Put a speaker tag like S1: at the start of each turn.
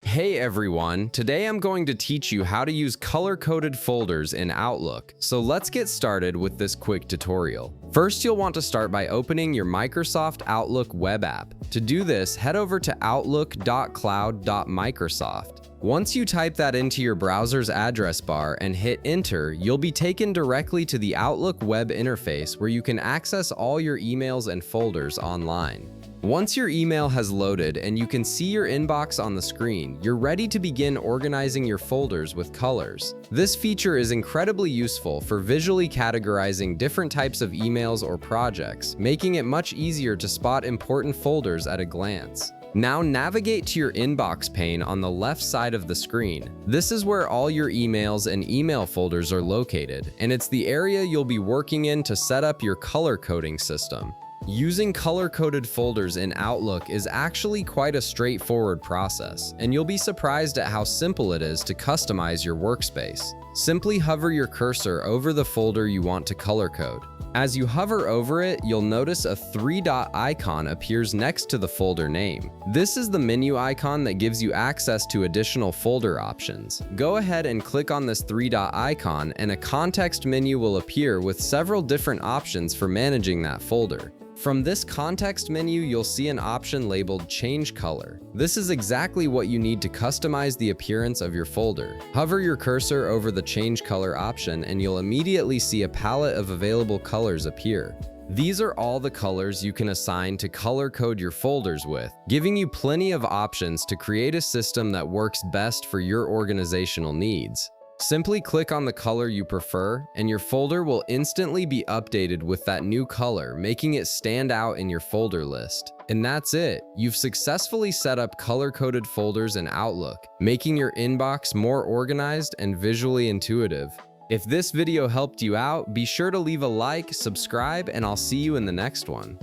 S1: Hey everyone, today I'm going to teach you how to use color-coded folders in Outlook. So let's get started with this quick tutorial. First, you'll want to start by opening your Microsoft Outlook web app. To do this, head over to outlook.cloud.microsoft. Once you type that into your browser's address bar and hit enter, you'll be taken directly to the Outlook web interface where you can access all your emails and folders online. Once your email has loaded and you can see your inbox on the screen, you're ready to begin organizing your folders with colors. This feature is incredibly useful for visually categorizing different types of emails or projects, making it much easier to spot important folders at a glance. Now navigate to your inbox pane on the left side of the screen. This is where all your emails and email folders are located, and it's the area you'll be working in to set up your color coding system. Using color-coded folders in Outlook is actually quite a straightforward process, and you'll be surprised at how simple it is to customize your workspace. Simply hover your cursor over the folder you want to color code. As you hover over it, you'll notice a three-dot icon appears next to the folder name. This is the menu icon that gives you access to additional folder options. Go ahead and click on this three-dot icon, and a context menu will appear with several different options for managing that folder. From this context menu, you'll see an option labeled Change Color. This is exactly what you need to customize the appearance of your folder. Hover your cursor over the Change Color option and you'll immediately see a palette of available colors appear. These are all the colors you can assign to color code your folders with, giving you plenty of options to create a system that works best for your organizational needs. Simply click on the color you prefer, and your folder will instantly be updated with that new color, making it stand out in your folder list. And that's it. You've successfully set up color-coded folders in Outlook, making your inbox more organized and visually intuitive. If this video helped you out, be sure to leave a like, subscribe, and I'll see you in the next one.